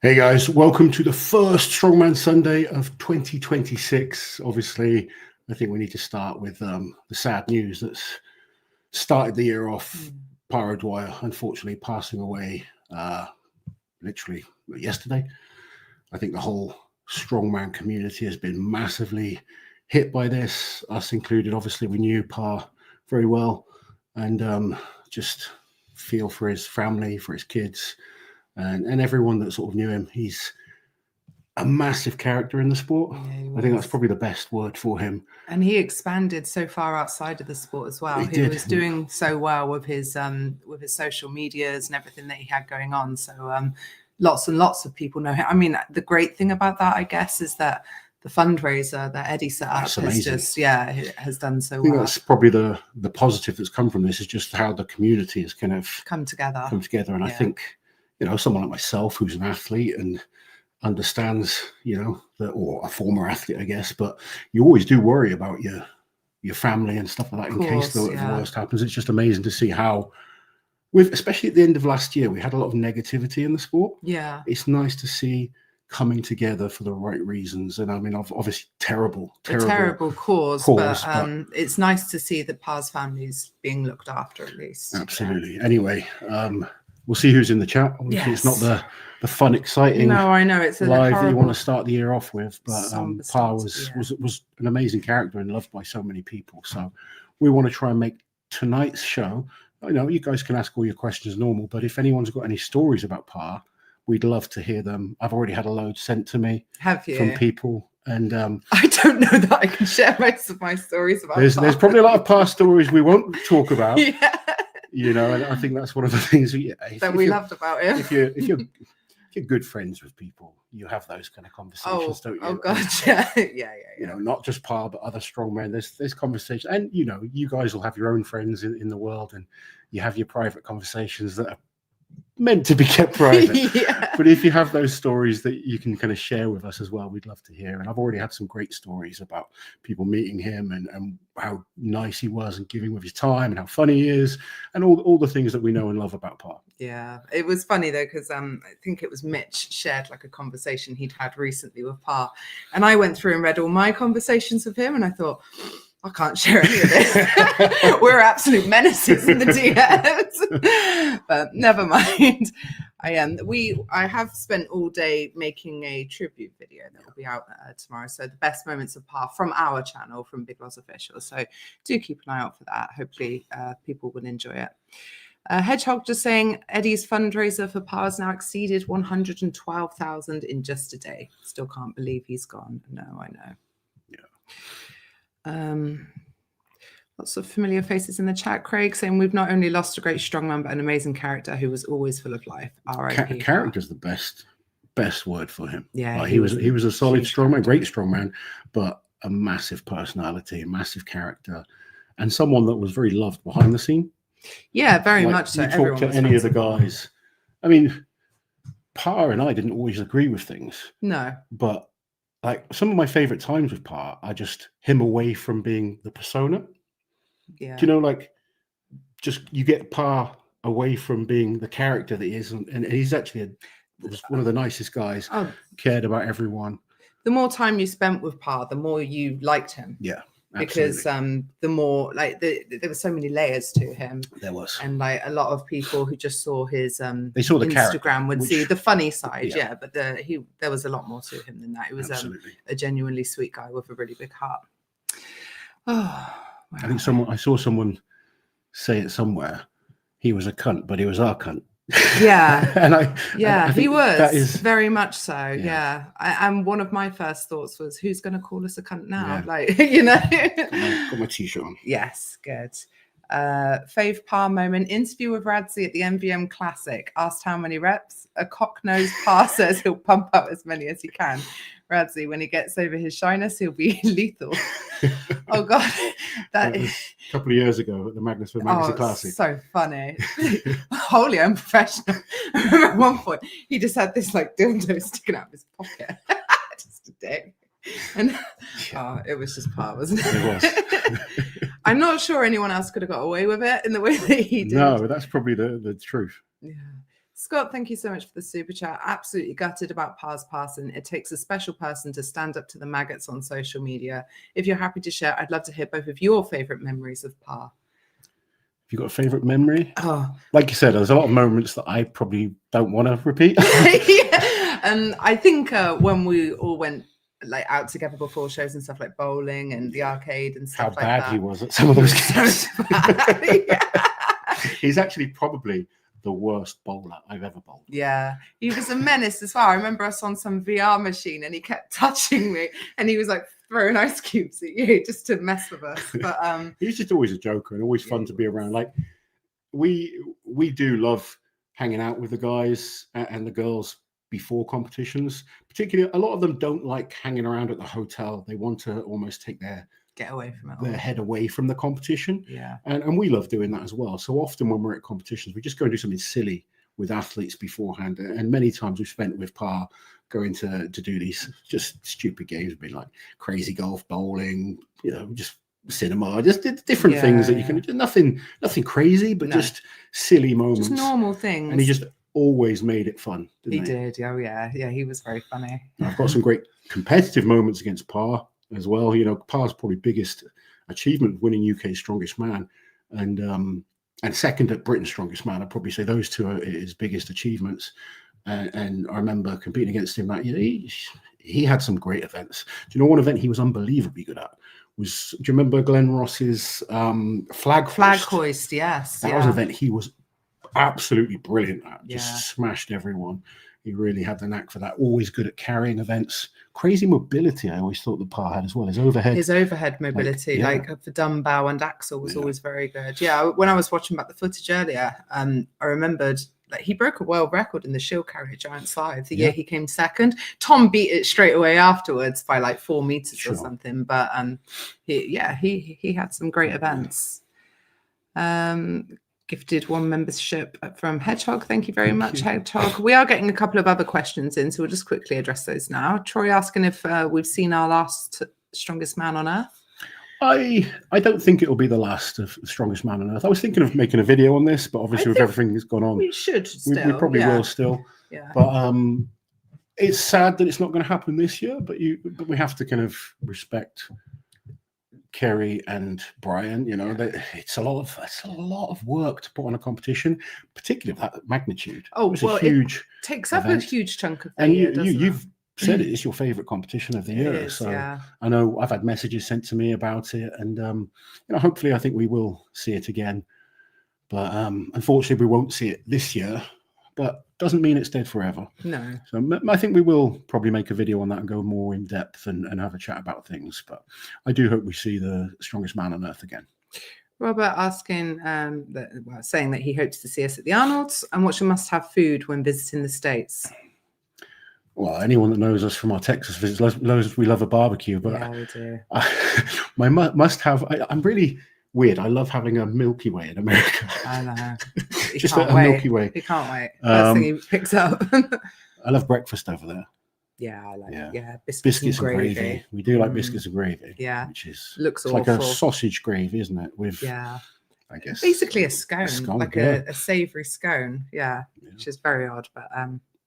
Hey guys, welcome to the first Strongman Sunday of 2026. Obviously, I think we need to start with the sad news that's started the year off. Pyro Dwyer, unfortunately, passing away literally yesterday. I think the whole strongman community has been massively hit by this, us included. Obviously, we knew Pa very well, and just feel for his family, for his kids, and everyone that sort of knew him. He's a massive character in the sport. Yeah, I think that's probably the best word for him. And he expanded so far outside of the sport as well. He was doing so well with his social medias and everything that he had going on. So lots and lots of people know him. I mean, the great thing about that, I guess, is that the fundraiser that Eddie set up has done so well. That's probably the positive that's come from this, is just how the community has kind of come together. And I think, someone like myself who's an athlete and understands, or a former athlete, I guess, but you always do worry about your family and stuff like that in case the worst happens. It's just amazing to see how, especially at the end of last year, we had a lot of negativity in the sport. Yeah. It's nice to see coming together for the right reasons. And I mean, obviously terrible cause, but it's nice to see that Pa's family's being looked after, at least. Absolutely. Yeah. Anyway, we'll see who's in the chat. Obviously, it's not the fun, exciting. No, I know it's live that you want to start the year off with, but Pa was an amazing character and loved by so many people. So we want to try and make tonight's show. I know you guys can ask all your questions normal, but if anyone's got any stories about Pa, we'd love to hear them. I've already had a load sent to me. Have you? From people. And I don't know that I can share most of my stories about there's probably a lot of Pa stories we won't talk about. Yeah. And I think that's one of the things that we loved about him. If you're good friends with people, you have those kind of conversations, don't you? Oh God, yeah. Not just Pa, but other strongmen. There's conversations, and you guys will have your own friends in the world, and you have your private conversations that are meant to be kept private. But if you have those stories that you can kind of share with us as well, we'd love to hear. And I've already had some great stories about people meeting him and how nice he was and giving with his time and how funny he is and all the things that we know and love about Pa. Yeah, it was funny though, because I think it was Mitch shared like a conversation he'd had recently with Pa, and I went through and read all my conversations with him, and I thought, I can't share any of this. We're absolute menaces in the DMs, but never mind. I have spent all day making a tribute video that will be out tomorrow. So the best moments of Pa from our channel, from Big Loz Official. So do keep an eye out for that. Hopefully people will enjoy it. Hedgehog just saying Eddie's fundraiser for Pa has now exceeded 112,000 in just a day. Still can't believe he's gone. No, I know. Lots of familiar faces in the chat. Craig saying we've not only lost a great strongman, but an amazing character who was always full of life. R.I.P. Character's the best word for him. Yeah, he was a solid strongman, great strongman, but a massive personality, a massive character, and someone that was very loved behind the scene. Yeah, very much so. You talk to any of the guys. I mean, Pa and I didn't always agree with things. No, but like some of my favorite times with Pa are just him away from being the persona. Yeah. Do you know, just you get Pa away from being the character that he is, and he's actually was one of the nicest guys. Cared about everyone. The more time you spent with Pa, the more you liked him. Yeah. Because the more there were so many layers to him. There was, and a lot of people who just saw his they saw the Instagram would see the funny side, but there was a lot more to him than that. He was a genuinely sweet guy with a really big heart. Oh, wow. I think I saw someone say it somewhere. He was a cunt, but he was our cunt. Yeah. I he was very much so. Yeah. And one of my first thoughts was, who's going to call us a cunt now? Got my t-shirt on. Yes, good. Fave Pa moment. Interview with Radzi at the MVM Classic. Asked how many reps. A cock-nosed Pa says he'll pump out as many as he can. Radzi, when he gets over his shyness, he'll be lethal. Oh God, that was a couple of years ago at the Magnus Classic. So funny. Wholly unprofessional. I remember at one point he just had this dildo sticking out of his pocket. Just a dick. And it was just Pa, wasn't it? It was. I'm not sure anyone else could have got away with it in the way that he did. No, that's probably the truth. Yeah. Scott, thank you so much for the super chat. Absolutely gutted about Par's passing. It takes a special person to stand up to the maggots on social media. If you're happy to share, I'd love to hear both of your favourite memories of Par. Have you got a favourite memory? Oh, like you said, there's a lot of moments that I probably don't want to repeat. yeah. And I think when we all went like out together before shows and stuff like bowling and the arcade and stuff How like that. bad he was at some of those games. Yeah. He's actually probably the worst bowler I've ever bowled. Yeah, he was a menace as well. I remember us on some VR machine and he kept touching me and he was like throwing ice cubes at you just to mess with us. But he's just always a joker and always fun to be around. Like we do love hanging out with the guys and the girls before competitions. Particularly, a lot of them don't like hanging around at the hotel. They want to almost take get away from it. Their head away from the competition. Yeah. And we love doing that as well. So often when we're at competitions, we just go and do something silly with athletes beforehand. And many times we've spent with Par going to do these just stupid games, being like crazy golf, bowling, just cinema, just different things that you can do. Nothing crazy, but just silly moments. Just normal things. And he just always made it fun. He did. Oh yeah. Yeah, he was very funny. I've got some great competitive moments against Par as well. Par's probably biggest achievement, winning UK's Strongest Man, and second at Britain's Strongest Man. I'd probably say those two are his biggest achievements. And I remember competing against him that year. He had some great events. Do you know one event he was unbelievably good at? Do you remember Glenn Ross's flag hoist? Yes, that was an event he was absolutely brilliant at. Just smashed everyone. He really had the knack for that. Always good at carrying events. Crazy mobility, I always thought the Par had as well. His overhead mobility, like for dumbbell and axle, was always very good. Yeah, when I was watching back the footage earlier, I remembered that he broke a world record in the shield carrier giant slide the year he came second. Tom beat it straight away afterwards by like 4 meters or something. But he had some great events. Gifted one membership from Hedgehog. Thank you very much, Hedgehog. We are getting a couple of other questions in, so we'll just quickly address those now. Troy asking if we've seen our last Strongest Man on Earth. I don't think it'll be the last of Strongest Man on Earth. I was thinking of making a video on this, but obviously with everything that's gone on, we should still. We probably will still. Yeah. But it's sad that it's not going to happen this year. But we have to kind of respect Kerry and Brian. It's a lot of work to put on a competition, particularly of that magnitude. Oh, it's a huge. It takes up a huge chunk of the and year, you've said it's your favorite competition of the year. I know I've had messages sent to me about it, and hopefully I think we will see it again. But unfortunately, we won't see it this year. But doesn't mean it's dead forever. No. So I think we will probably make a video on that and go more in depth and have a chat about things. But I do hope we see the Strongest Man on Earth again. Robert asking, saying that he hopes to see us at the Arnold's, and what's your must-have food when visiting the States? Well, anyone that knows us from our Texas visits knows we love a barbecue. But yeah, we do. My must-have, I'm really weird. I love having a Milky Way in America. I know. Just a Milky Way. He can't wait. First thing he picks up. I love breakfast over there. Yeah, I like biscuits and gravy. We do like biscuits and gravy. Yeah, which is looks like a sausage gravy, isn't it? With I guess basically a scone like a savoury scone. Yeah, which is very odd, but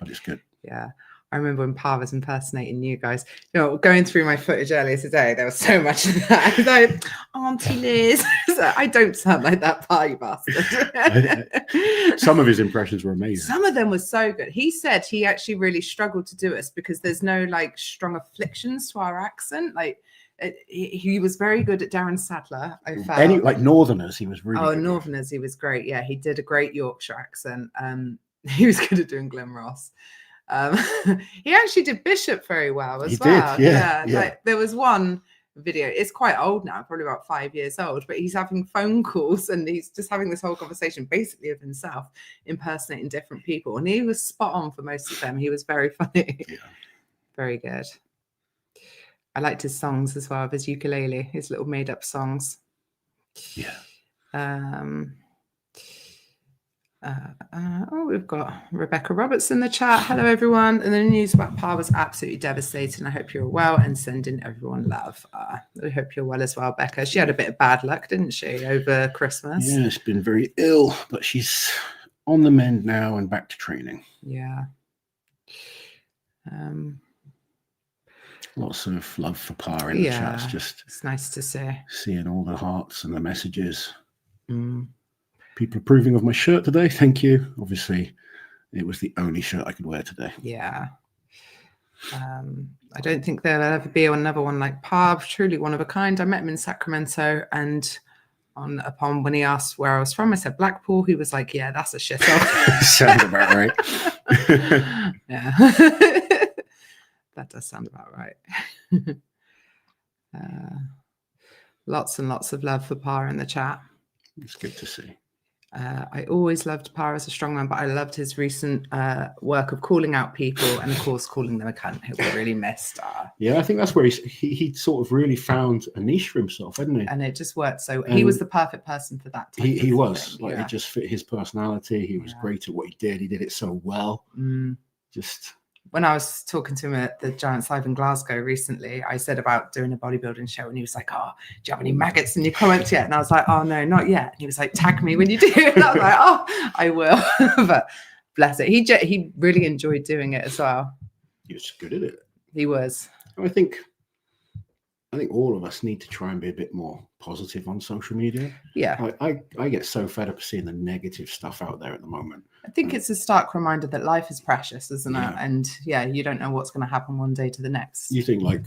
it's good. Yeah. I remember when Par was impersonating you guys. Going through my footage earlier today, there was so much of that. I was like, Auntie Liz. I don't sound like that Par, you bastard. Some of his impressions were amazing. Some of them were so good. He said he actually really struggled to do us because there's no like strong afflictions to our accent. Like he was very good at Darren Sadler. I felt like Northerners, he was really good. Northerners, he was great. Yeah, he did a great Yorkshire accent. He was good at doing Glenn Ross. He actually did Bishop very well as well. Did, yeah. Like there was one video, it's quite old now, probably about 5 years old, but he's having phone calls and he's just having this whole conversation basically of himself impersonating different people, and he was spot on for most of them. He was very funny. Very good. I liked his songs as well, of his ukulele, his little made up songs. We've got Rebecca Roberts in the chat. Hello everyone. And the news about Par was absolutely devastating. I hope you're well and sending everyone love. I hope you're well as well, Becca. She had a bit of bad luck, didn't she, over Christmas? Yeah, she's been very ill, but she's on the mend now and back to training. Yeah. Lots of love for Pa in the chat. It's nice to see. Seeing all the hearts and the messages. Mm. People approving of my shirt today. Thank you. Obviously, it was the only shirt I could wear today. Yeah. I don't think there'll ever be another one like Pa. Truly one of a kind. I met him in Sacramento, and upon when he asked where I was from, I said Blackpool. He was like, "Yeah, that's a shithole." Sounds about right. Yeah, that does sound about right. Lots and lots of love for Pa in the chat. It's good to see. I always loved Pa as a strongman, but I loved his recent work of calling out people and, of course, calling them a cunt, who we really missed. Yeah, I think that's where he sort of really found a niche for himself, hadn't he? And it just worked. So he was the perfect person for that. He was. Like, it just fit his personality. He was great at what he did. He did it so well. Just... When I was talking to him at the Giants Live in Glasgow recently, I said about doing a bodybuilding show, and he was like, "Oh, do you have any maggots in your comments yet?" And I was like, "Oh no, not yet." And he was like, "Tag me when you do." And I was like, "Oh, I will." But bless it, he really enjoyed doing it as well. He was good at it. He was. I think all of us need to try and be a bit more positive on social media. Yeah. I get so fed up of seeing the negative stuff out there at the moment. I think it's a stark reminder that life is precious, isn't it? And you don't know what's going to happen one day to the next. You think, like,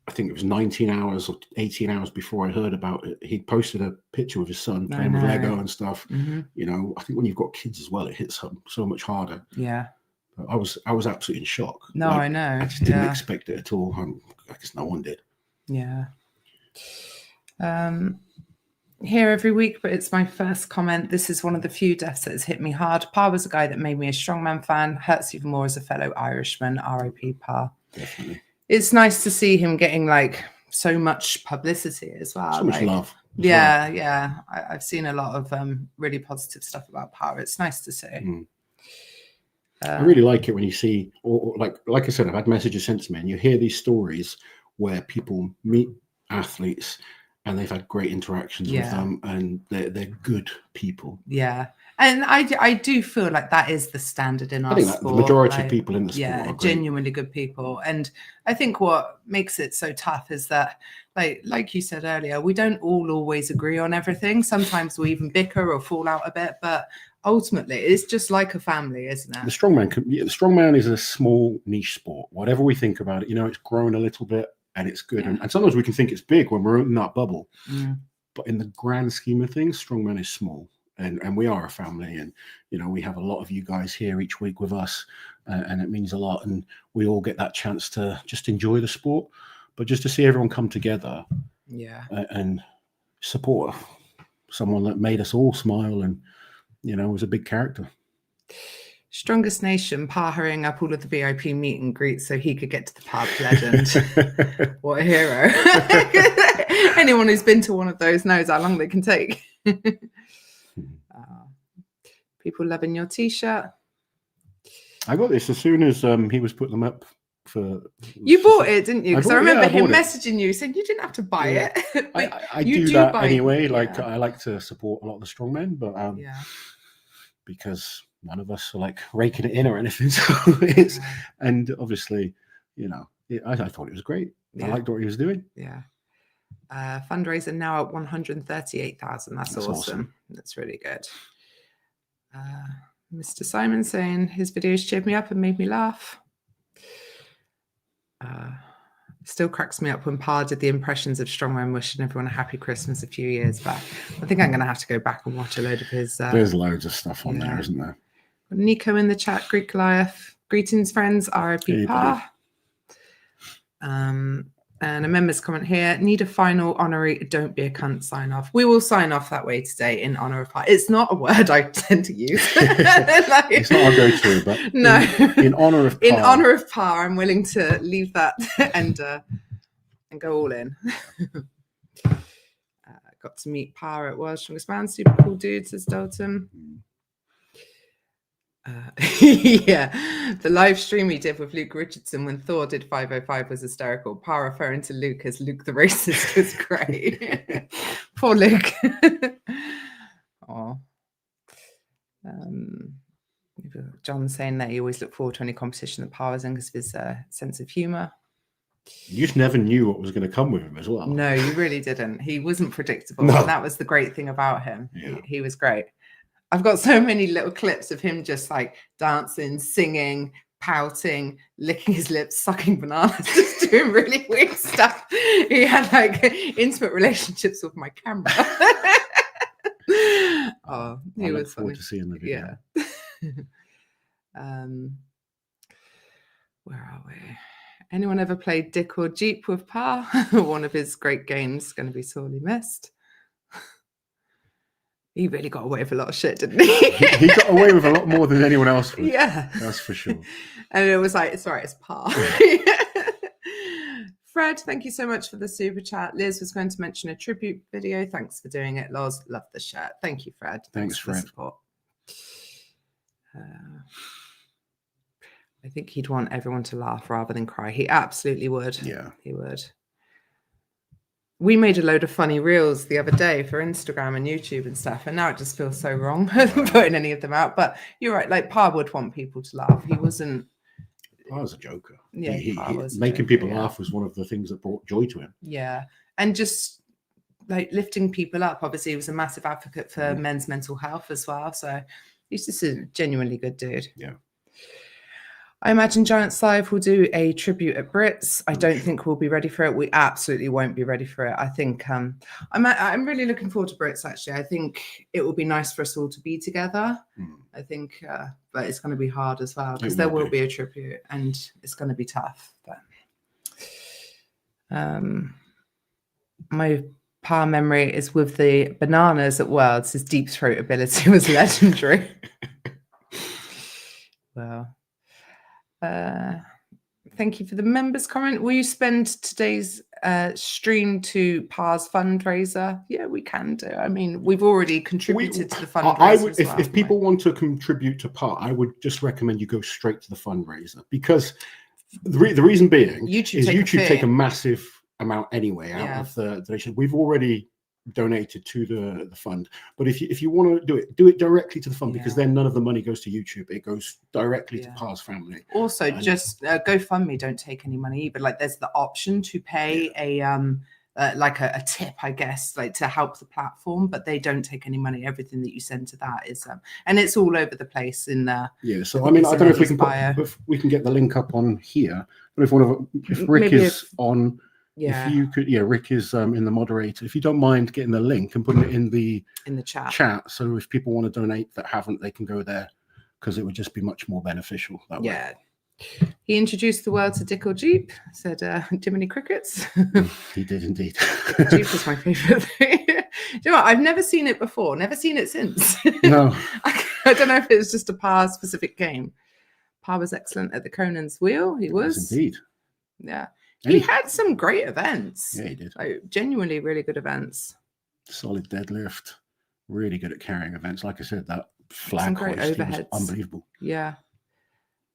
I think it was 19 hours or 18 hours before I heard about it, he posted a picture with his son playing with Lego and stuff. You know, I think when you've got kids as well, it hits so much harder. Yeah. I was absolutely in shock. No, like, I know. I just didn't expect it at all. I guess no one did. Yeah. Here every week, but it's my first comment. This is one of the few deaths that has hit me hard. Pa was a guy that made me a strongman fan. Hurts even more as a fellow Irishman. R.I.P. Pa. Definitely. It's nice to see him getting like so much publicity as well. So much love. Yeah. I've seen a lot of really positive stuff about Pa. It's nice to see. I really like it when you see, or like I said, I've had messages sent to me, and you hear these stories where people meet athletes and they've had great interactions with them, and they're good people. Yeah. And I do feel like that is the standard in our sport. The majority of people in the sport are genuinely good people. And I think what makes it so tough is that, like you said earlier, we don't all always agree on everything. Sometimes we even bicker or fall out a bit, but ultimately it's just like a family, isn't it? The strongman is a small niche sport. Whatever we think about it, you know, it's grown a little bit and it's good. And sometimes we can think it's big when we're in that bubble. But in the grand scheme of things, strongman is small. And we are a family, and you know, we have a lot of you guys here each week with us, and it means a lot. And we all get that chance to just enjoy the sport, but just to see everyone come together, and support someone that made us all smile, and you know, was a big character. Strongest Nation, Pa hurrying up all of the VIP meet and greets so he could get to the pub. Legend. What a hero. Anyone who's been to one of those knows how long they can take. People loving your t-shirt. I got this as soon as he was putting them up for... You bought it, didn't you? Because I remember him messaging you saying you didn't have to buy it. I do that anyway. Like, I like to support a lot of the strongmen, but because none of us are like raking it in or anything. So it's, and obviously, you know, I thought it was great. I liked what he was doing. Yeah. Fundraiser now at 138,000. That's awesome. That's really good. Mr. Simon saying his videos cheered me up and made me laugh. Still cracks me up when Pa did the impressions of Strongman wishing everyone a happy Christmas a few years back. I think I'm going to have to go back and watch a load of his. There's loads of stuff on there, isn't there? Nico in the chat, Greek Goliath. Greetings, friends. R.I.P. Pa. And a member's comment here, need a final honorary don't be a cunt sign off. We will sign off that way today in honor of Pa. It's not a word I tend to use. It's not our go-to, but no. In honor of Pa. In honor of Pa, I'm willing to leave that and go all in. Got to meet Pa at World's Strongest Man. Super cool dude, says Dalton. The live stream we did with Luke Richardson when Thor did 505 was hysterical. Pa referring to Luke as Luke the racist was great. Poor Luke. Oh. John's saying that he always looked forward to any competition that Pa was in because of his sense of humour. You just never knew what was going to come with him as well. No, you really didn't. He wasn't predictable. No. And that was the great thing about him. Yeah. He was great. I've got so many little clips of him just like dancing, singing, pouting, licking his lips, sucking bananas, just doing really weird stuff. He had like intimate relationships with my camera. Oh, he was look forward funny. to seeing the video. Yeah. Where are we? Anyone ever played Dick or Jeep with Pa? One of his great games, going to be sorely missed. He really got away with a lot of shit, didn't he? He got away with a lot more than anyone else would. Yeah. That's for sure. And it was like, it's all right, it's Pa. Fred, thank you so much for the super chat. Liz was going to mention a tribute video. Thanks for doing it, Loz. Love the shirt. Thank you, Fred. Thanks for the Fred. support. I think he'd want everyone to laugh rather than cry. He absolutely would. Yeah. He would. We made a load of funny reels the other day for Instagram and YouTube and stuff, and now it just feels so wrong putting any of them out. But you're right, like Pa would want people to laugh. He wasn't. Pa was a joker. Yeah, making people laugh was one of the things that brought joy to him. Yeah, and just like lifting people up. Obviously, he was a massive advocate for men's mental health as well. So he's just a genuinely good dude. Yeah. I imagine Giants Live will do a tribute at Brits. I don't think we'll be ready for it. We absolutely won't be ready for it. I think I'm really looking forward to Brits, actually. I think it will be nice for us all to be together. I think, but it's going to be hard as well because there will be a tribute and it's going to be tough. But my Pa memory is with the bananas at Worlds. His deep throat ability was legendary. Well. Thank you for the members comment. Will you spend today's stream to Pa's fundraiser? Yeah, we can do. I mean, we've already contributed to the fundraiser. I would, if people want to contribute to Pa, I would just recommend you go straight to the fundraiser because the reason being YouTube take a massive amount anyway out of the donation. We've already donated to the fund, but if you want to do it directly to the fund because then none of the money goes to YouTube, it goes directly to Pa's family. Also, just GoFundMe don't take any money either. Like there's the option to pay like a tip, I guess, like to help the platform, but they don't take any money. Everything that you send to that is and it's all over the place in the so I mean, I don't know if we can get the link up on here, but if Rick is on. Yeah. If you could, Rick is in the moderator. If you don't mind getting the link and putting it in the chat, so if people want to donate that haven't, they can go there because it would just be much more beneficial that way. He introduced the world to Dick or Jeep. Said, Jiminy Crickets. He did indeed. Jeep was my favourite thing. Do you know what? I've never seen it before. Never seen it since. No. I don't know if it was just a Pa specific game. Pa was excellent at the Conan's wheel. He was indeed. Yeah. He had some great events. Yeah, he did. Like, genuinely really good events. Solid deadlift. Really good at carrying events. Like I said, that flag great hoist overheads. Was unbelievable. Yeah.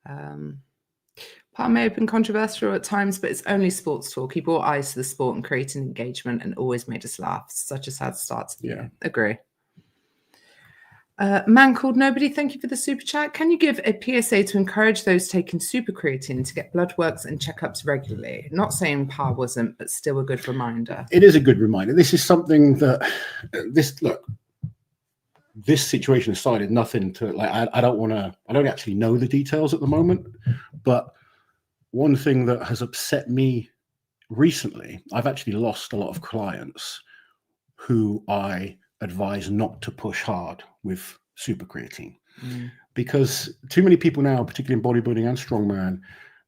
Pa may have been controversial at times, but it's only sports talk. He brought eyes to the sport and created engagement and always made us laugh. Such a sad start to the year. Agree. Man called Nobody, thank you for the super chat. Can you give a PSA to encourage those taking super creatine to get blood works and checkups regularly? Not saying Pa wasn't, but still a good reminder. It is a good reminder. This is something that this situation aside, nothing to like. I don't actually know the details at the moment, but one thing that has upset me recently, I've actually lost a lot of clients who I advise not to push hard with super creatine because too many people now, particularly in bodybuilding and strongman,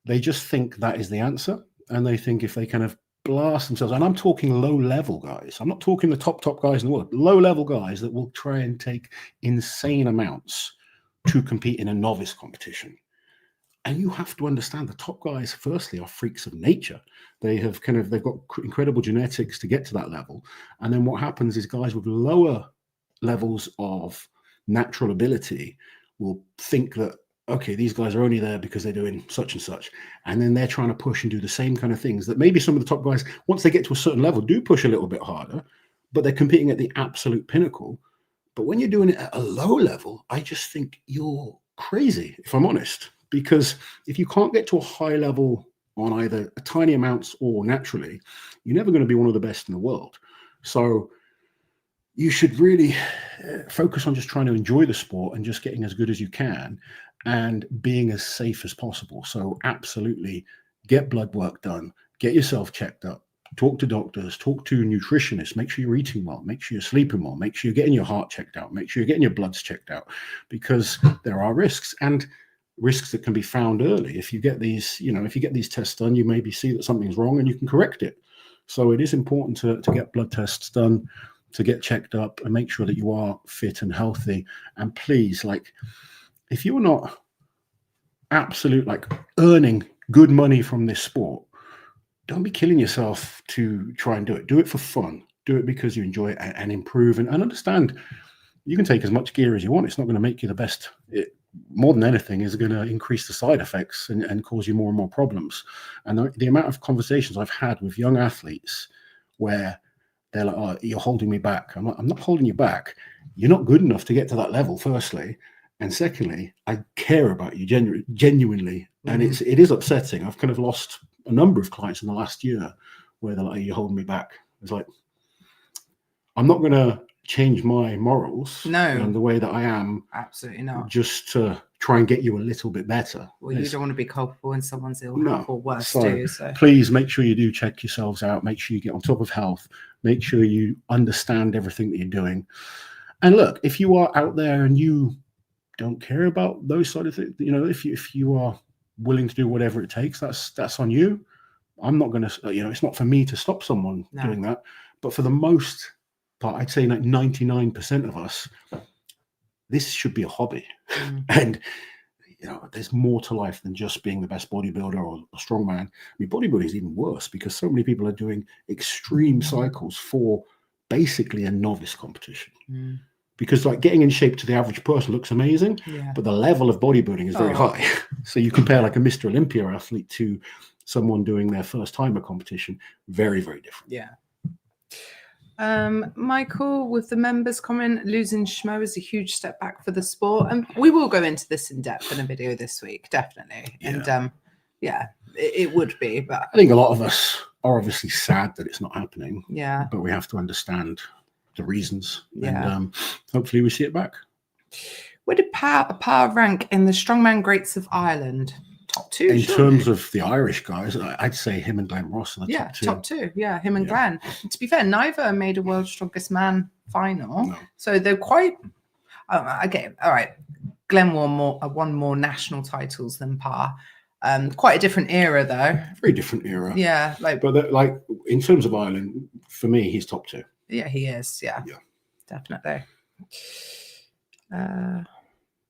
they just think that is the answer, and they think if they kind of blast themselves, and I'm talking low level guys, I'm not talking the top guys in the world, low level guys that will try and take insane amounts to compete in a novice competition. And you have to understand the top guys, firstly, are freaks of nature. They've got incredible genetics to get to that level. And then what happens is guys with lower levels of natural ability will think that, okay, these guys are only there because they're doing such and such. And then they're trying to push and do the same kind of things that maybe some of the top guys, once they get to a certain level, do push a little bit harder, but they're competing at the absolute pinnacle. But when you're doing it at a low level, I just think you're crazy, if I'm honest, because if you can't get to a high level on either a tiny amounts or naturally, you're never going to be one of the best in the world. So you should really focus on just trying to enjoy the sport and just getting as good as you can and being as safe as possible. So absolutely get blood work done, get yourself checked up, talk to doctors, talk to nutritionists, make sure you're eating well, make sure you're sleeping well, make sure you're getting your heart checked out, make sure you're getting your bloods checked out, because there are risks, and risks that can be found early. If you get these, if you get these tests done, you maybe see that something's wrong and you can correct it. So it is important to get blood tests done, to get checked up and make sure that you are fit and healthy. And please, if you're not earning good money from this sport, don't be killing yourself to try and do it. Do it for fun. Do it because you enjoy it and improve and understand you can take as much gear as you want. It's not going to make you the best. It, more than anything, is going to increase the side effects and cause you more and more problems. And the amount of conversations I've had with young athletes where they're like, "Oh, you're holding me back." I'm not holding you back. You're not good enough to get to that level, firstly. And secondly, I care about you genuinely. And it is upsetting. I've kind of lost a number of clients in the last year where they're like, "You're holding me back." It's like, I'm not going to change my morals and the way that I am. Absolutely not. Just to try and get you a little bit better. Well, you don't want to be culpable in someone's ill health or worse, so please make sure you do check yourselves out. Make sure you get on top of health. Make sure you understand everything that you're doing. And look, if you are out there and you don't care about those sort of things, if you are willing to do whatever it takes, that's on you. I'm not going to, it's not for me to stop someone doing that. But for the most part, I'd say 99% of us, this should be a hobby. And there's more to life than just being the best bodybuilder or a strongman. I mean, bodybuilding is even worse because so many people are doing extreme cycles for basically a novice competition. Because getting in shape to the average person looks amazing, but the level of bodybuilding is very high. So you compare a Mr. Olympia athlete to someone doing their first timer competition, very, very different. Yeah. Michael, with the members comment, losing Schmo is a huge step back for the sport. And we will go into this in depth in a video this week, definitely. And it would be. But I think a lot of us are obviously sad that it's not happening. Yeah. But we have to understand the reasons. Yeah. And hopefully we see it back. Where did Power rank in the Strongman Greats of Ireland? Top two. In terms of the Irish guys, I'd say him and Glenn Ross are the top two. Top two. Yeah, him and Glenn. To be fair, neither made a World's Strongest Man final. No. So they're quite. Okay, all right. Glenn won more national titles than Power. Quite a different era, though. Very different era. Yeah, but in terms of Ireland, for me, he's top two. Yeah, he is. Yeah, definitely.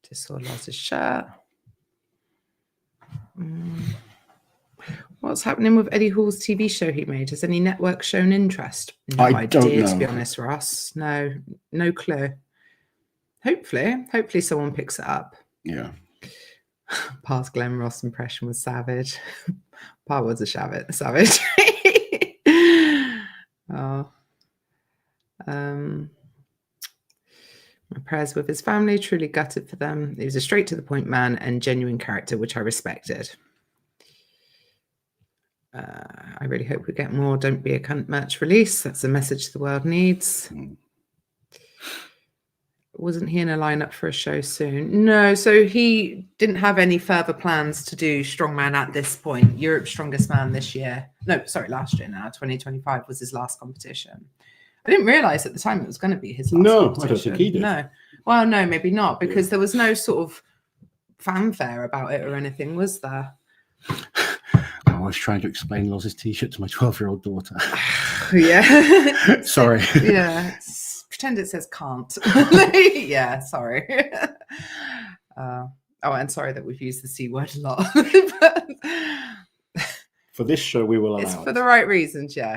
Just saw Loz's shirt. What's happening with Eddie Hall's TV show he made? Has any network shown interest? No idea, to be honest, Ross. No clue. Hopefully someone picks it up. Yeah. Past Glenn Ross impression was savage. Pa was a savage. My prayers with his family, truly gutted for them. He was a straight to the point man and genuine character, which I respected. I really hope we get more Don't Be a Cunt merch release. That's the message the world needs. Wasn't he in a lineup for a show soon? No, so he didn't have any further plans to do Strongman at this point. Europe's Strongest Man this year. No, sorry, last year now. 2025 was his last competition. I didn't realize at the time it was going to be his last competition. I don't think he did. No. Well, no, maybe not, because there was no sort of fanfare about it or anything, was there? I was trying to explain Loz's t-shirt to my 12-year-old daughter. Yeah. Sorry. Yeah. Pretend it says can't. Yeah, sorry. And sorry that we've used the C word a lot. For this show, we will allow it's for the right reasons. Yeah.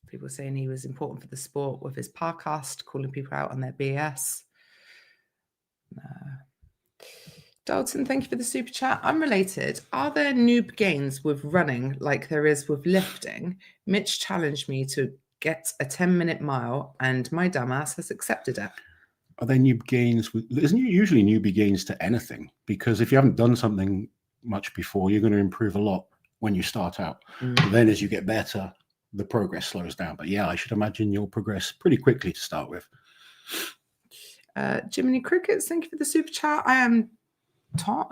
People saying he was important for the sport with his podcast, calling people out on their BS. Dalton, thank you for the super chat. Unrelated, are there noob gains with running like there is with lifting? Mitch challenged me to get a 10-minute mile, and my dumbass has accepted it. Are there new gains? Isn't usually newbie gains to anything? Because if you haven't done something much before, you're going to improve a lot when you start out. Then as you get better, the progress slows down. But yeah, I should imagine you'll progress pretty quickly to start with. Jiminy Crickets, thank you for the super chat. I am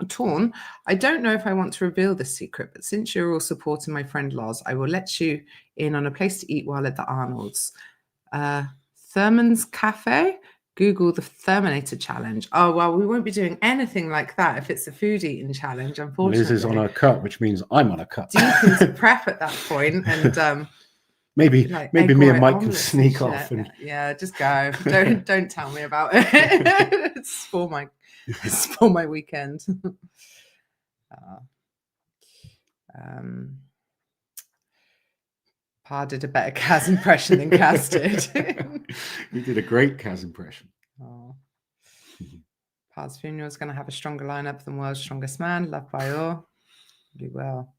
torn. I don't know if I want to reveal this secret, but since you're all supporting my friend Loz, I will let you in on a place to eat while at the Arnold's. Thurman's Cafe. Google the Terminator challenge. Oh, well, we won't be doing anything like that if it's a food eating challenge, unfortunately. Liz is on a cut, which means I'm on a cut. Deep into prep at that point, and maybe me and Mike can sneak off. And yeah, just go. Don't tell me about it. It's for my weekend. Pa did a better Kaz impression than Kaz did. You did a great Kaz impression. Oh. Pa's funeral is going to have a stronger lineup than World's Strongest Man. Loved by all. Really well.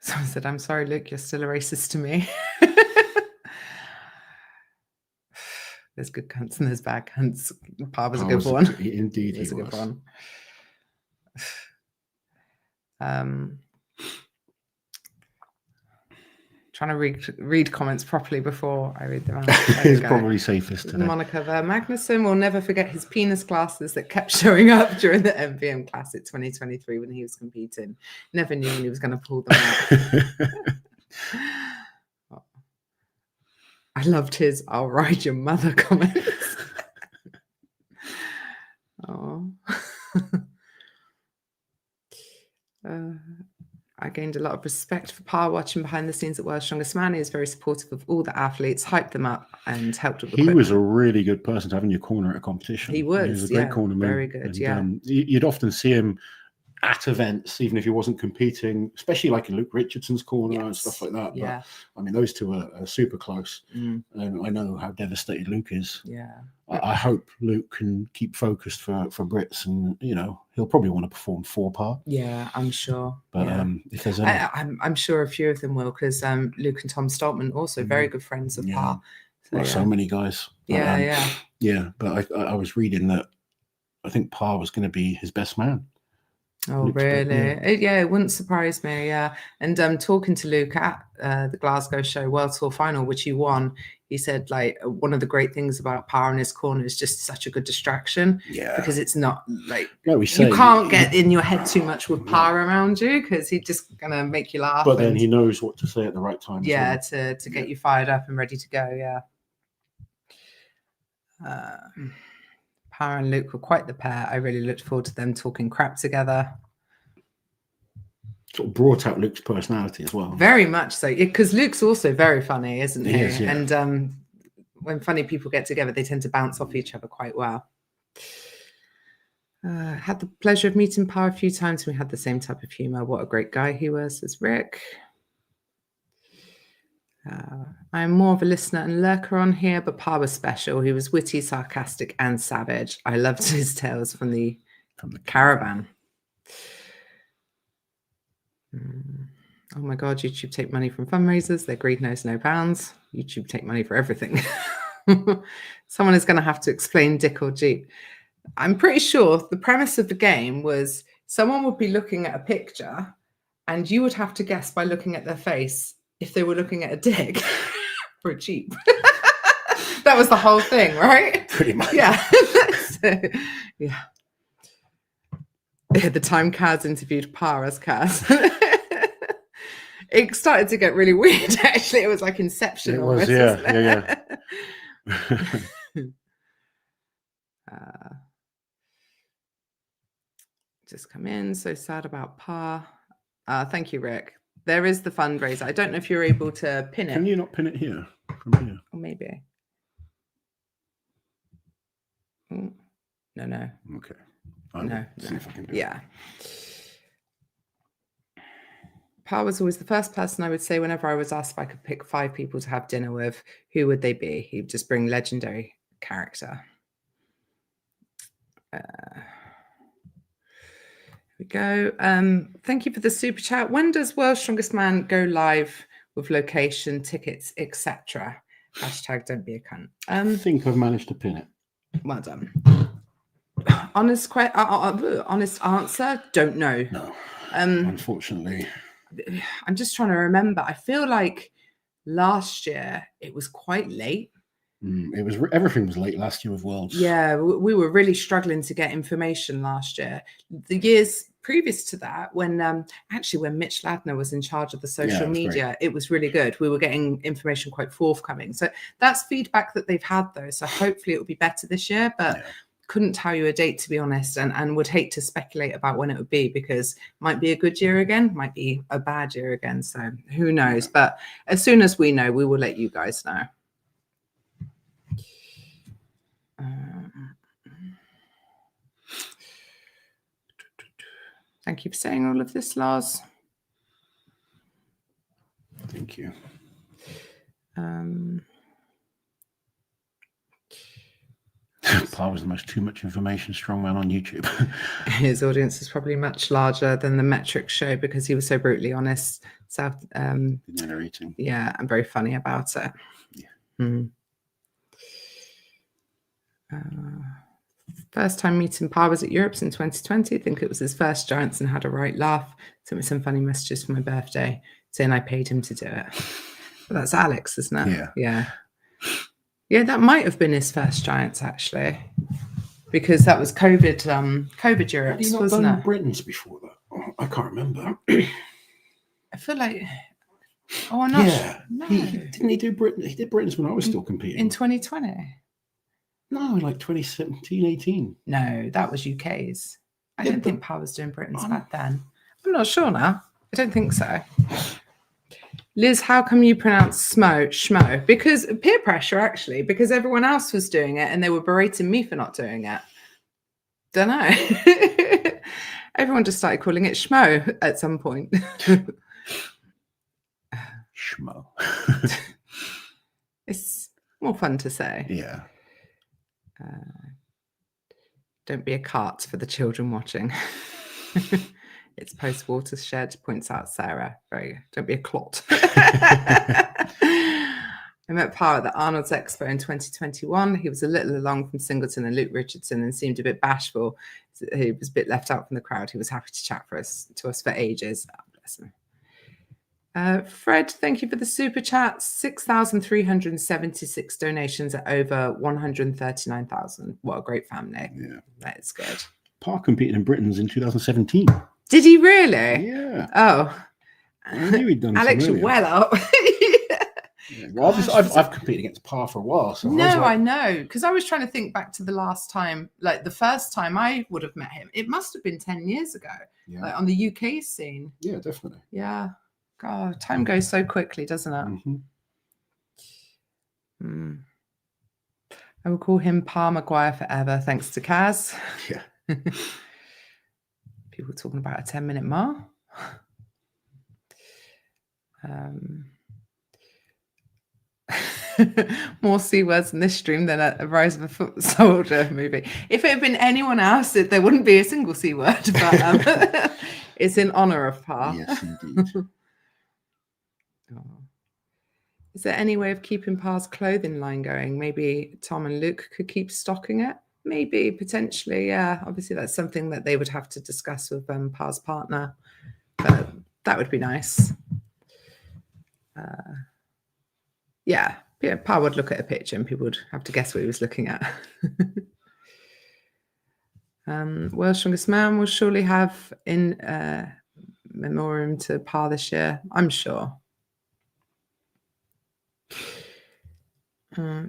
Someone said, I'm sorry, Luke, you're still a racist to me. There's good cunts and there's bad cunts. Pa was a good one. Indeed, he was a good one. Trying to read comments properly before I read them out. It's probably safest today. Monica Magnuson will never forget his penis classes that kept showing up during the MVM Classic 2023 when he was competing. Never knew when he was going to pull them out. I loved his "I'll ride your mother" comments. Oh. I gained a lot of respect for Pa watching behind the scenes at World's Strongest Man. He was very supportive of all the athletes, hyped them up, and helped with equipment. He was a really good person to have in your corner at a competition. He was a great cornerman. Very good, and, you'd often see him at events, even if he wasn't competing, especially like in Luke Richardson's corner and stuff like that. Yeah. But I mean, those two are super close. And I know how devastated Luke is. Yeah. I hope Luke can keep focused for Brits, and he'll probably want to perform for Pa. Yeah, I'm sure. But if there's any, I'm sure a few of them will, because Luke and Tom Stoltman also very good friends of Pa. So many guys. But, But I was reading that I think Pa was going to be his best man. Oh, Luke's really? It wouldn't surprise me. Yeah. And talking to Luke at the Glasgow Show World Tour Final, which he won, he said, like, one of the great things about Pa in his corner is just such a good distraction. Yeah. Because it's not like you can't get in your head too much with Pa around you, because he's just going to make you laugh. But then he knows what to say at the right time. Yeah, to get you fired up and ready to go. Yeah. Pa and Luke were quite the pair. I really looked forward to them talking crap together. Sort of brought out Luke's personality as well. Very much so, because Luke's also very funny, isn't he? He is, yeah. And when funny people get together, they tend to bounce off each other quite well. Had the pleasure of meeting Pa a few times. We had the same type of humor. What a great guy he was, says Rick. I'm more of a listener and lurker on here, but Pa was special. He was witty, sarcastic, and savage. I loved his tales from the caravan. Oh my God, YouTube take money from fundraisers. Their greed knows no bounds. YouTube take money for everything. Someone is going to have to explain Dick or Jeep. I'm pretty sure the premise of the game was someone would be looking at a picture and you would have to guess by looking at their face if they were looking at a dick or a Jeep. That was the whole thing, right? Pretty much. Yeah. Yeah. The time Kaz interviewed Pa as Kaz. It started to get really weird, actually. It was like Inception. It was, yeah. Just come in. So sad about Pa. Thank you, Rick. There is the fundraiser. I don't know if you're able to pin it. Can you not pin it here? From here? Or maybe. No. Okay. No. See if I can do it. Yeah. Pa was always the first person I would say whenever I was asked if I could pick 5 people to have dinner with, who would they be? He'd just bring legendary character. Here we go. Thank you for the super chat. When does World's Strongest Man go live with location, tickets, etc.? Hashtag don't be a cunt. I think I've managed to pin it. Well done. Honest answer, don't know. No, unfortunately. I'm just trying to remember. I feel like last year it was quite late. It was everything was late last year with Worlds. Yeah, we were really struggling to get information last year. The years previous to that, when Mitch Ladner was in charge of the social media, it was really good. We were getting information quite forthcoming. So that's feedback that they've had, though. So hopefully it will be better this year, but couldn't tell you a date, to be honest, and would hate to speculate about when it would be, because might be a good year again, might be a bad year again. So who knows? But as soon as we know, we will let you guys know. Thank you for saying all of this, Loz. Thank you. Par was the most too much information strongman on YouTube. His audience is probably much larger than the metrics show because he was so brutally honest. Narrating. Yeah, and very funny about it. Yeah. First time meeting Par was at Europe's in 2020. I think it was his first Giants, and had a right laugh. Sent me some funny messages for my birthday saying I paid him to do it. But that's Alex, isn't it? Yeah. Yeah, that might have been his first Giants, actually, because that was COVID Europe's, wasn't it? Britain's before that. Oh, I can't remember. I feel like, I'm not. Yeah, no. Didn't he do Britain? He did Britain's when I was still competing. In 2020? No, like 2017, 18. No, that was UK's. I don't think Par was doing Britain's back then. I'm not sure now. I don't think so. Liz, how come you pronounce schmo? Because peer pressure, actually, because everyone else was doing it and they were berating me for not doing it. Don't know. Everyone just started calling it schmo at some point. Schmo. It's more fun to say. Yeah. Don't be a cart for the children watching. It's post-watershed, points out Sarah. Don't be a clot. I met Par at the Arnold's Expo in 2021. He was a little along from Singleton and Luke Richardson and seemed a bit bashful. He was a bit left out from the crowd. He was happy to chat to us for ages. Oh, bless him. Fred, thank you for the super chat. 6,376 donations at over 139,000. What a great family. Yeah. That is good. Par competed in Britain's in 2017. Did he really? Yeah. Oh. I knew he'd done Alex, you're well up. Yeah. Well, I've competed against Par for a while. So I know. Because I was trying to think back to the last time, like the first time I would have met him. It must have been 10 years ago, like on the UK scene. Yeah, definitely. Yeah. God, time goes so quickly, doesn't it? Mm-hmm. I will call him Par Maguire forever, thanks to Kaz. Yeah. People talking about a 10-minute mar. More C words in this stream than a Rise of a Foot Soldier movie. If it had been anyone else, there wouldn't be a single C word, but it's in honor of Par. Yes, indeed. Is there any way of keeping Par's clothing line going? Maybe Tom and Luke could keep stocking it? Maybe, potentially, yeah. Obviously, that's something that they would have to discuss with Par's partner. But that would be nice. Yeah, Par would look at a picture and people would have to guess what he was looking at. World's Strongest Man will surely have in memoriam to Par this year, I'm sure.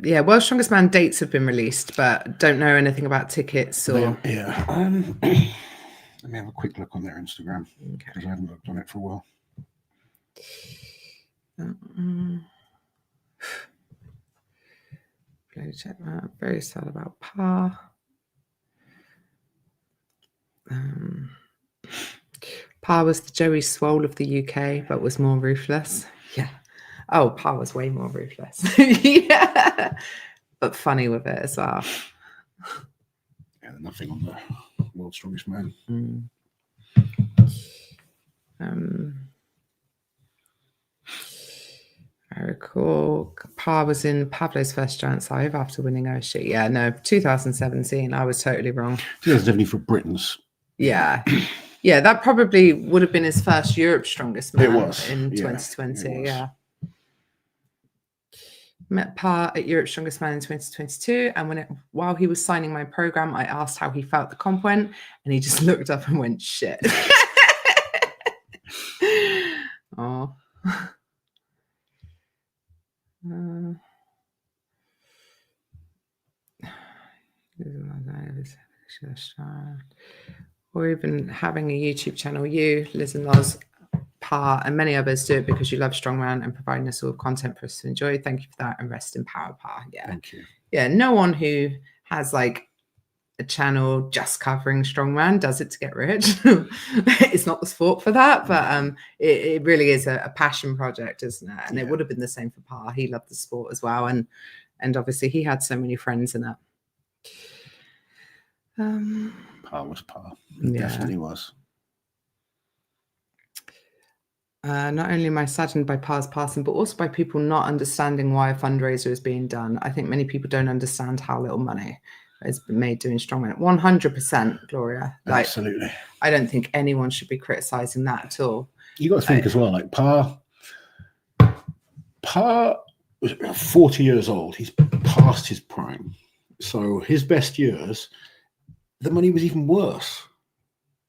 Yeah, World's Strongest Man dates have been released, but don't know anything about tickets or. Yeah. Let me have a quick look on their Instagram because I haven't looked on it for a while. Check that. Very sad about Par. Par was the Joey Swole of the UK, but was more ruthless. Yeah. Oh, Par was way more ruthless. Yeah. But funny with it as well. Yeah, nothing on the World's Strongest Man. I recall Pa was in Pablo's first Giant Sive after winning Oshie. Yeah, no, 2017. I was totally wrong. 2017 for Britons. Yeah. Yeah, that probably would have been his first Europe's Strongest Man. It was. In 2020. Yeah. Met Pa at Europe's Strongest Man in 2022. And while he was signing my program, I asked how he felt the comp went. And he just looked up and went, shit. Oh. Or even having a YouTube channel. You, Liz and Loz, Pa, and many others do it because you love Strongman and providing us all with content for us to enjoy. Thank you for that, and rest in power, Pa. Yeah, thank you. Yeah, no one who has like a channel just covering Strongman does it to get rich. It's not the sport for that, but it really is a passion project, isn't it? And it would have been the same for Pa. He loved the sport as well, and obviously he had so many friends in it. Pa was Pa. He definitely was. Not only am I saddened by Pa's passing, but also by people not understanding why a fundraiser is being done. I think many people don't understand how little money has been made doing Strongman. 100%, Gloria. Like, absolutely. I don't think anyone should be criticizing that at all. You got to think as well, like Pa was 40 years old. He's past his prime. So his best years, the money was even worse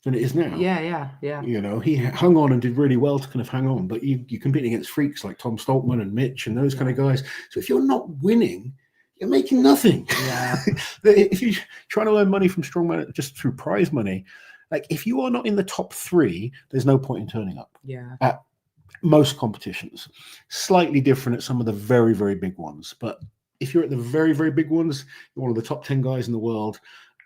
than it is now. Yeah. You know, he hung on and did really well to kind of hang on, but you're competing against freaks like Tom Stoltman and Mitch and those kind of guys. So if you're not winning, you're making nothing. Yeah. If you're trying to earn money from Strongman just through prize money, like if you are not in the top 3, there's no point in turning up. Yeah. At most competitions, slightly different at some of the very, very big ones. But if you're at the very, very big ones, you're one of the top 10 guys in the world.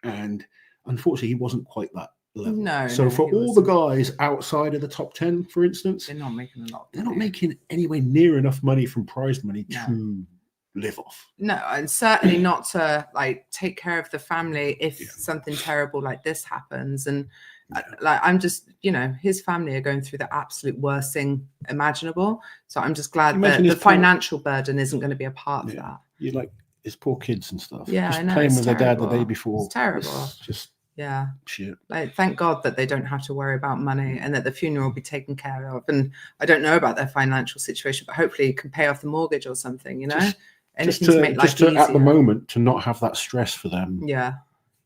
And unfortunately, he wasn't quite that level. So for all the guys outside of the top 10, for instance, they're not making a lot. They're not making anywhere near enough money from prize money to live off. No, and certainly not to like take care of the family if something terrible like this happens. And like, I'm just, you know, his family are going through the absolute worst thing imaginable. So I'm just glad that the financial burden isn't going to be a part of that. You like his poor kids and stuff. Yeah, just I know, playing with their dad the day before. It's terrible. It's just shit. Like, thank God that they don't have to worry about money and that the funeral will be taken care of. And I don't know about their financial situation, but hopefully you can pay off the mortgage or something, you know? Just to at the moment to not have that stress for them. Yeah.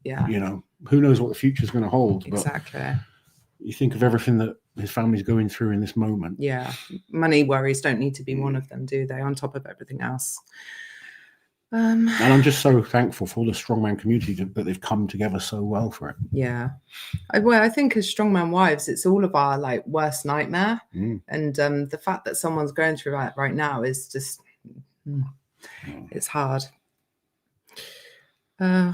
You know, who knows what the future is going to hold. Exactly. But you think of everything that his family's going through in this moment. Yeah. Money worries don't need to be one of them, do they? On top of everything else. And I'm just so thankful for all the Strongman community that they've come together so well for it. Yeah. I think as Strongman wives, it's all of our like worst nightmare. And the fact that someone's going through that right now is just, it's hard.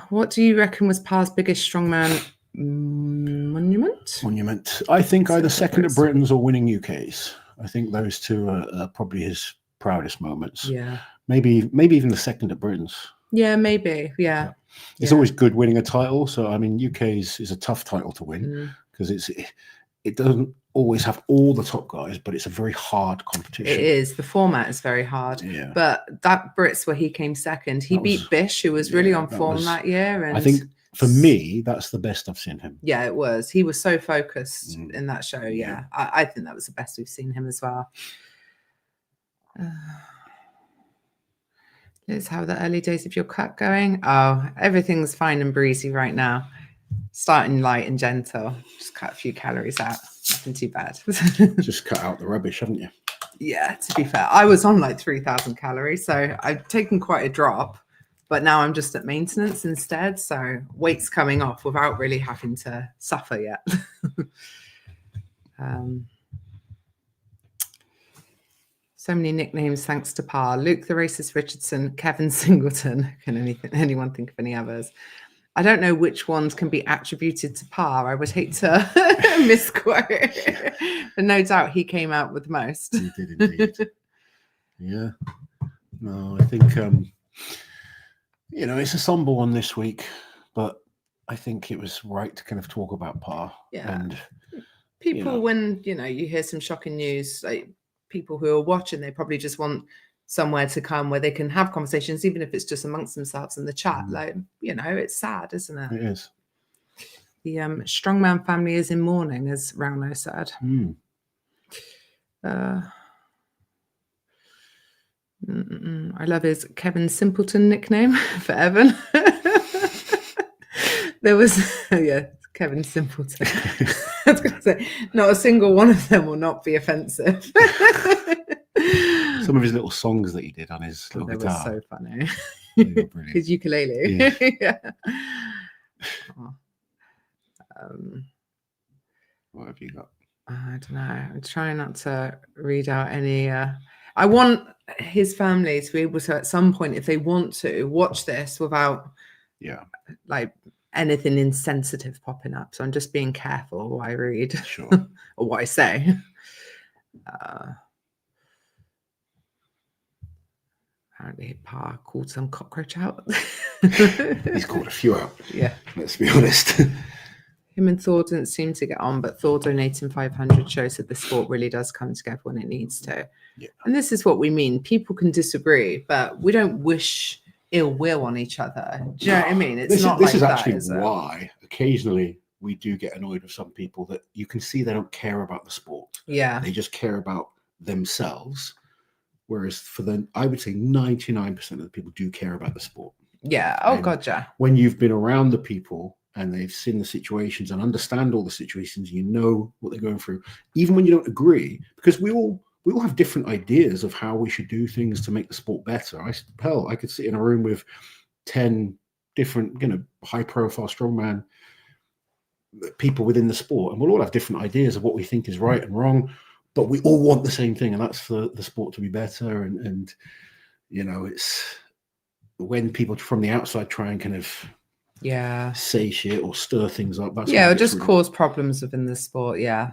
What do you reckon was Pa's biggest Strongman monument? I think either second at Britain's or winning UK's. I think those two are probably his proudest moments. Yeah. Maybe even the second at Britain's. Yeah, maybe. Yeah. It's always good winning a title. So I mean, UK's is a tough title to win because it doesn't always have all the top guys, but it's a very hard competition. It is. The format is very hard. Yeah. But that Brits where he came second, he beat Bish, who was really on form that year. And I think for me, that's the best I've seen him. Yeah, it was. He was so focused in that show. Yeah. I think that was the best we've seen him as well. Liz, how are the early days of your cut going? Oh, everything's fine and breezy right now. Starting light and gentle. Just cut a few calories out. Nothing too bad. Just cut out the rubbish, haven't you? Yeah, to be fair. I was on like 3,000 calories, so I've taken quite a drop, but now I'm just at maintenance instead. So weight's coming off without really having to suffer yet. So many nicknames thanks to Pa. Luke the Racist Richardson, Kevin Singleton. Can anyone think of any others? I don't know which ones can be attributed to Pa. I would hate to misquote. But no doubt he came out with most. He did indeed. Yeah. No, I think, you know, it's a somber one this week, but I think it was right to kind of talk about Pa. Yeah. And people, when you hear some shocking news, like people who are watching, they probably just want somewhere to come where they can have conversations, even if it's just amongst themselves in the chat. Like, it's sad, isn't it? It is. The Strongman family is in mourning, as Rauno said. I love his Kevin Simpleton nickname for Evan. There was, Kevin Simpleton. I was going to say, not a single one of them will not be offensive. Some of his little songs that he did on his little guitar. They were so funny. His ukulele. Yeah. What have you got? I don't know. I'm trying not to read out any. I want his family to be able to, at some point, if they want to, watch this without, like, anything insensitive popping up. So I'm just being careful what I read, sure, or what I say. Apparently, Pa called some cockroach out. He's called a few out. Yeah, let's be honest. Him and Thor didn't seem to get on, but Thor donating 500 shows that the sport really does come together when it needs to. Yeah. And this is what we mean. People can disagree, but we don't wish ill will on each other. Do you know what I mean? It's this is actually why occasionally we do get annoyed with some people that you can see they don't care about the sport. Yeah. They just care about themselves. Whereas I would say 99% of the people do care about the sport. Yeah. Oh, God, yeah. When you've been around the people and they've seen the situations and understand all the situations, you know what they're going through, even when you don't agree, because we all have different ideas of how we should do things to make the sport better. I could sit in a room with 10 different, high-profile strongman people within the sport, and we'll all have different ideas of what we think is right and wrong, but we all want the same thing, and that's for the sport to be better. And it's when people from the outside try and kind of say shit or stir things up. That's or just cause problems within the sport. Yeah.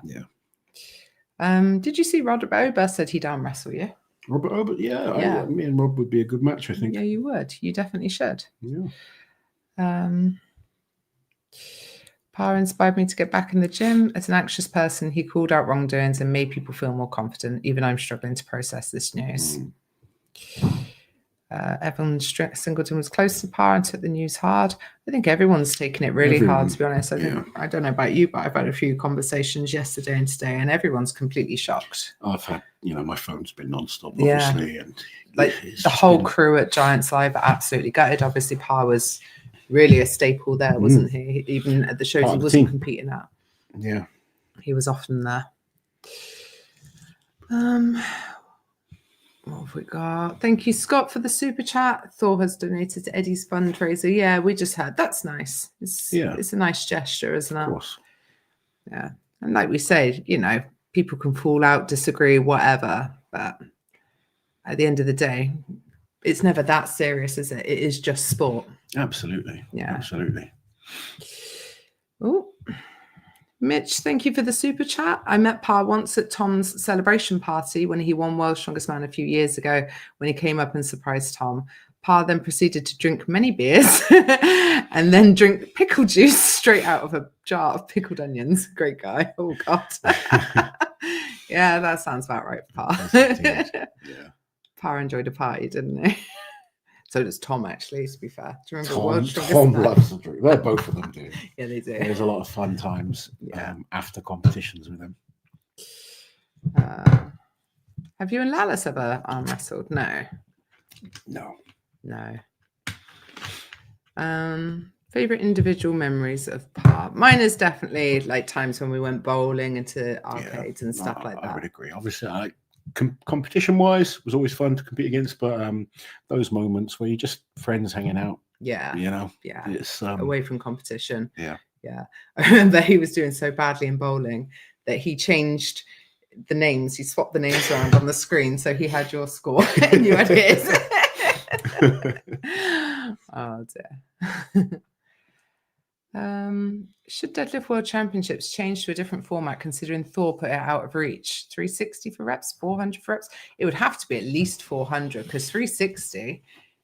Did you see Robert Ober said he'd arm wrestle you? Robert Ober, me and Rob would be a good match, I think. Yeah, you would. You definitely should. Yeah. Pa inspired me to get back in the gym. As an anxious person, he called out wrongdoings and made people feel more confident. Even I'm struggling to process this news. Evan Singleton was close to Pa and took the news hard. I think everyone's taken it really hard, to be honest. I don't know about you, but I've had a few conversations yesterday and today, and everyone's completely shocked. I've had, my phone's been nonstop, obviously, and like the whole crew at Giants Live are absolutely gutted. Obviously, Pa was really a staple there, wasn't he? Even at the shows he wasn't competing at. Yeah, he was often there. What have we got? Thank you, Scott, for the super chat. Thor has donated to Eddie's fundraiser. Yeah, we just heard. That's nice. It's a nice gesture, isn't it? Of course. Yeah. And like we said, people can fall out, disagree, whatever. But at the end of the day, it's never that serious, is it? It is just sport. Absolutely. Yeah. Absolutely. Oh. Mitch, thank you for the super chat. I met Pa once at Tom's celebration party when he won World's Strongest Man a few years ago when he came up and surprised Tom. Pa then proceeded to drink many beers and then drink pickle juice straight out of a jar of pickled onions. Great guy. Oh, God. Yeah, that sounds about right, Pa. Yeah. Pa enjoyed a party, didn't he? So does Tom, actually, to be fair. Do you remember Tom loves to drink. They're both of them do. Yeah, they do. There's a lot of fun times after competitions with them. Have you and Lallis ever arm wrestled? No. Favorite individual memories of Pa? Mine is definitely like times when we went bowling into arcades and stuff like that. I would agree. Obviously, competition-wise, it was always fun to compete against, but those moments where you're just friends hanging out. It's away from competition. Yeah. I remember he was doing so badly in bowling that he changed the names. He swapped the names around on the screen, so he had your score and you had his. Oh dear. Should Deadlift World Championships change to a different format considering Thor put it out of reach? 360 for reps, 400 for reps? It would have to be at least 400 because 360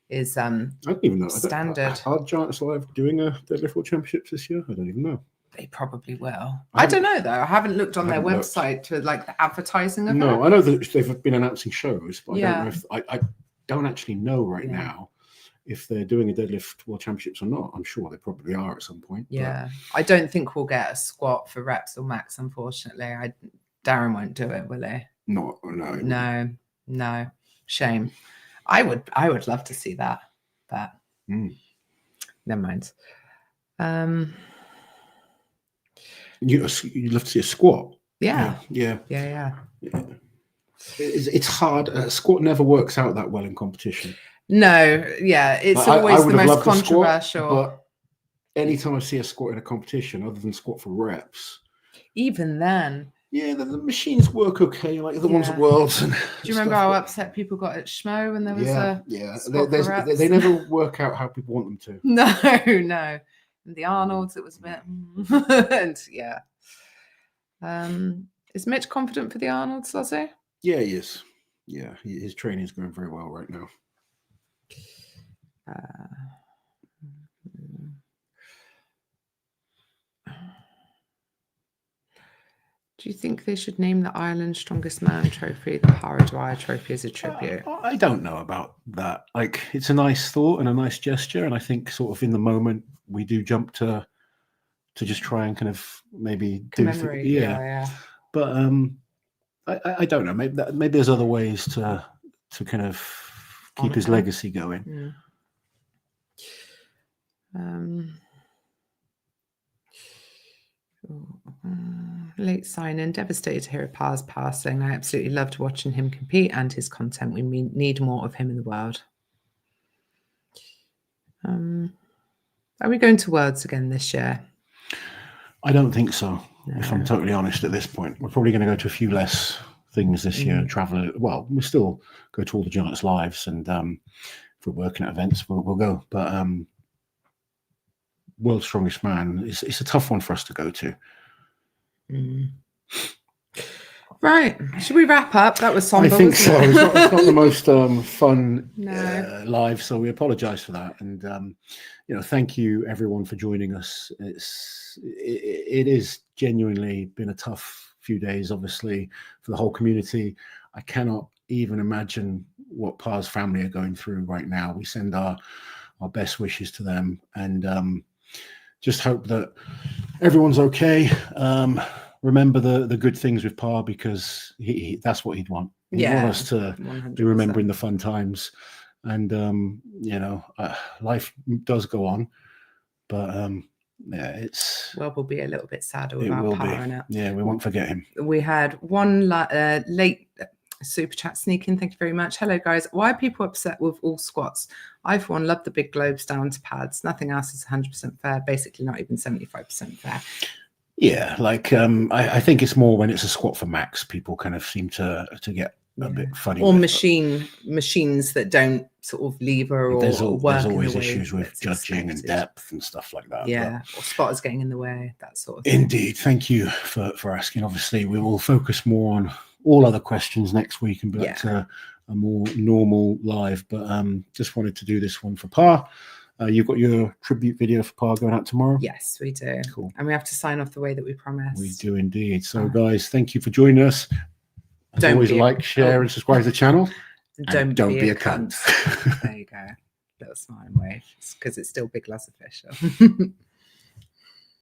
is I don't even know. Standard. Are Giants Live doing a Deadlift World Championships this year? I don't even know. They probably will. I don't know though. I haven't looked on their website to like the advertising of it. No, I know that they've been announcing shows, but Yeah. I don't know if I don't actually know right now if they're doing a deadlift world championships or not. I'm sure they probably are at some point. Yeah. I don't think we'll get a squat for reps or max, unfortunately. Darren won't do it, will he? No. No. Shame. I would love to see that, but never mind. You'd love to see a squat. Yeah. It's hard. A squat never works out that well in competition. No, yeah, it's always the most controversial. But anytime I see a squat in a competition, other than squat for reps, even then, yeah, the machines work okay, like the ones at Worlds. And do you remember how upset people got at Schmo when there was they never work out how people want them to. No. And the Arnolds, it was a bit, and is Mitch confident for the Arnolds, Lozzie? Yeah, he is. Yeah, his training is going very well right now. Do you think they should name the Ireland Strongest Man trophy the Paraguay trophy as a tribute? I don't know about that. Like, it's a nice thought and a nice gesture, and I think sort of in the moment we do jump to just try and kind of maybe commemorate. Yeah. But I don't know. Maybe there's other ways to kind of keep his legacy going. Late sign-in, devastated to hear of Par's passing. I absolutely loved watching him compete and his content. We need more of him in the world. Are we going to Worlds again this year? I don't think so, if I'm totally honest at this point. We're probably going to go to a few less things this year, travel. Well, we'll still go to all the Giants lives, and if we're working at events, we'll go. But World's Strongest Man, it's a tough one for us to go to. Right. Should we wrap up? That was somber. I think so. It's not the most fun live, so we apologise for that. And thank you everyone for joining us. It is genuinely been a tough few days, obviously, for the whole community. I cannot even imagine what Par's family are going through right now. We send our best wishes to them, and just hope that everyone's okay. Remember the good things with Par, because that's what he'd want. He'd want us to 100%. Be remembering the fun times, and life does go on, but it's we'll be a little bit sadder without Par in it. Yeah, we won't forget him. We had one late super chat sneak in. Thank you very much. Hello guys. Why are people upset with all squats? I for one love the big globes down to pads. Nothing else is 100% fair. Basically, not even 75% fair. Yeah, like I think it's more when it's a squat for max, people kind of seem to get a bit funny. Or machines that don't sort of lever or work. There's always issues with judging and depth and stuff like that. Yeah, or spotters getting in the way, that sort of thing. Indeed. Thank you for asking. Obviously, we will focus more on all other questions next week and be back to a more normal live. But just wanted to do this one for Par. You've got your tribute video for Par going out tomorrow? Yes, we do. Cool. And we have to sign off the way that we promised. We do indeed. So, guys, thank you for joining us. As always, like, share, and subscribe to the channel. Don't be a cunt. There you go. Little smile and wave, because it's still Big Loz official.